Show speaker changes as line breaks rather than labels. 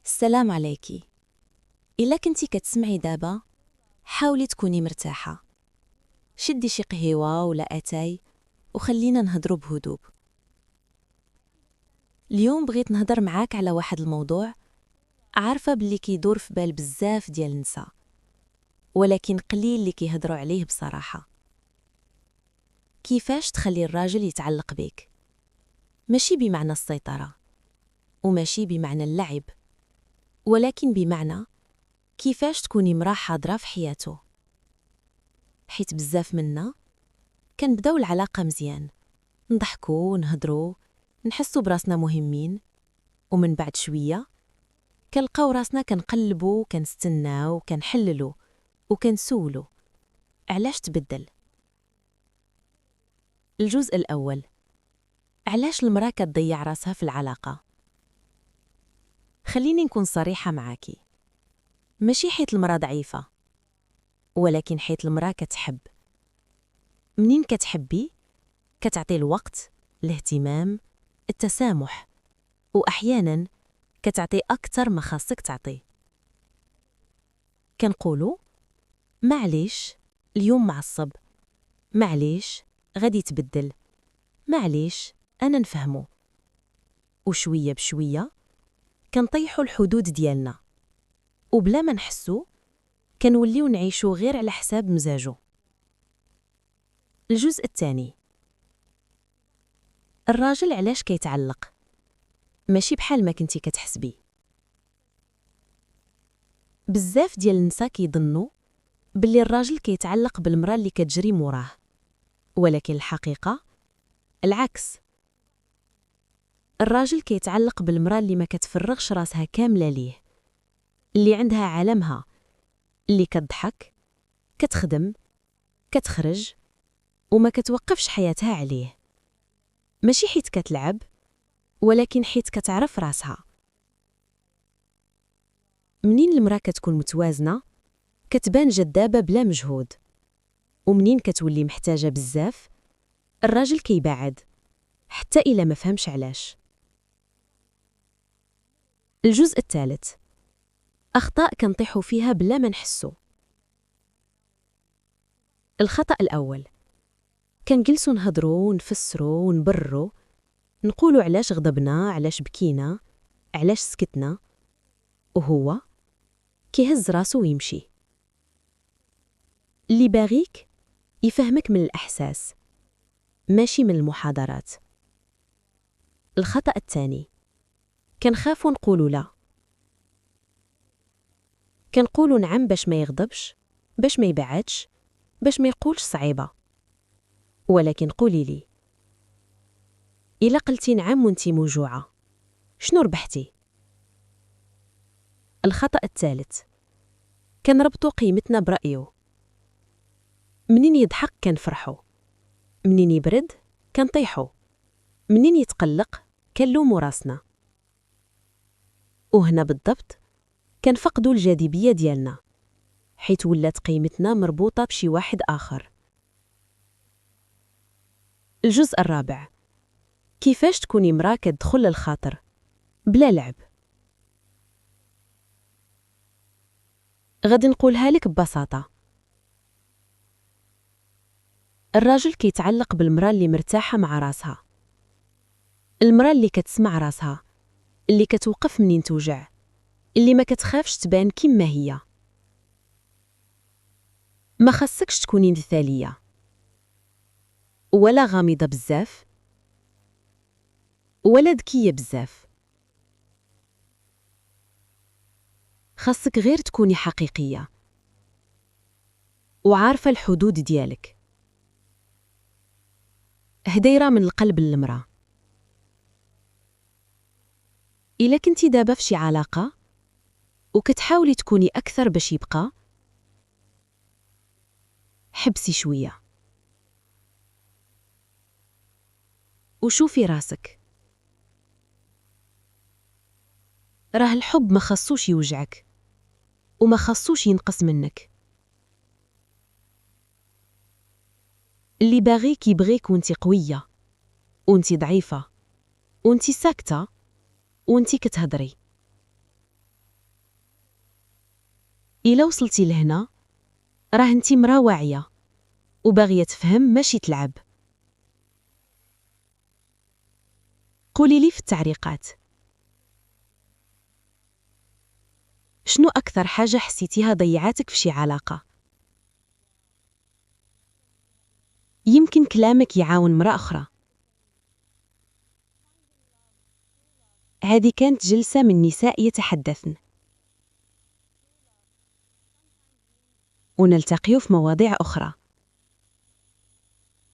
السلام عليكي. إلا كنتي كتسمعي دابا، حاولي تكوني مرتاحة. شدي شي قهيوة ولا أتاي وخلينا نهضروا بهدوء. اليوم بغيت نهضر معاك على واحد الموضوع عارفة باللي كيدور في بال بزاف ديال النساء، ولكن قليل اللي كيهضروا عليه بصراحة. كيفاش تخلي الراجل يتعلق بيك؟ ماشي بمعنى السيطرة وماشي بمعنى اللعب، ولكن بمعنى كيفاش تكوني مراه حاضرة في حياته. حيت بزاف منا كنبداو العلاقة مزيان، نضحكو ونهضرو، نحسو براسنا مهمين، ومن بعد شوية كنلقاو راسنا كنقلبو وكنستناو وكنحللو وكنسولو علاش تبدل. الجزء الأول، علاش المرأة كتضيع راسها في العلاقة؟ خليني نكون صريحة معاكي، ماشي حيت المرأة ضعيفة، ولكن حيت المرأة كتحب. منين كتحبي كتعطي الوقت، الاهتمام، التسامح، وأحياناً كتعطي أكتر ما خاصك تعطي. كنقولو معليش اليوم معصب، معليش غادي تبدل، معليش أنا نفهمو. وشوية بشوية كنطيحو الحدود ديالنا، وبلا ما نحسو كنوليو نعيشو غير على حساب مزاجو. الجزء الثاني، الراجل علاش كيتعلق؟ ماشي بحال ما كنتي كتحسبي. بزاف ديال النساء كيظنوا باللي الراجل كيتعلق بالمرأة اللي كتجري موراه، ولكن الحقيقة العكس. الراجل كيتعلق بالمرأة اللي ما كتفرغش راسها كاملة ليه، اللي عندها عالمها، اللي كتضحك، كتخدم، كتخرج، وما كتوقفش حياتها عليه. ماشي حيت كتلعب، ولكن حيت كتعرف راسها. منين المرأة كتكون متوازنة كتبان جذابة بلا مجهود، ومنين كتولي محتاجة بزاف الراجل كيبعد حتى إلا ما فهمش علاش. الجزء الثالث، أخطاء كنطيحو فيها بلا ما نحسو. الخطأ الأول، كنجلسو نهضرو ونفسرو ونبررو، نقولو علاش غضبنا، علاش بكينا، علاش سكتنا، وهو كيهز راسو ويمشي. اللي باغيك يفهمك من الأحساس، ماشي من المحاضرات. الخطأ الثاني، كنخافو نقولو لا. كنقولو نعم باش ما يغضبش، باش ما يبعدش، باش ما يقولش صعيبة. ولكن قولي لي، إلا قلتي نعم وانتي موجوعة شنو ربحتي؟ الخطأ الثالث، كنربطو قيمتنا برأيه. منين يضحك كنفرحو، منين يبرد كنطيحو، منين يتقلق كنلومو راسنا. وهنا بالضبط كنفقدو الجاذبية ديالنا، حيت ولات قيمتنا مربوطة بشي واحد آخر. الجزء الرابع، كيفاش تكوني مرأة كتدخل للخاطر بلا لعب. غادي نقولها لك ببساطة. الراجل كيتعلق بالمرأة اللي مرتاحة مع راسها، المرأة اللي كتسمع راسها، اللي كتوقف منين توجع، اللي ما كتخافش تبان كما هي. ما خاصكش تكوني مثالية ولا غامضة بزاف ولا ذكية بزاف. خاصك غير تكوني حقيقية وعارفة الحدود ديالك. هديرة من القلب للمرأة. إلا كنتي دابا في شي علاقة وكتحاولي تكوني أكثر باش يبقى، حبسي شوية وشوفي راسك. راه الحب ما خصوش يوجعك وما خصوش ينقص منك. اللي باغيك يبغيك وانتي قوية، وانتي ضعيفة، وانتي ساكتة، وانتي كتهضري. إلا وصلتي لهنا راه انتي مرا واعية وباغية تفهم ماشي تلعب. قولي لي في التعليقات شنو أكثر حاجة حسيتيها ضيعاتك في شي علاقة؟ يمكن كلامك يعاون مرا أخرى. هذه كانت جلسة من نساء يتحدثن، ونلتقي في مواضيع أخرى.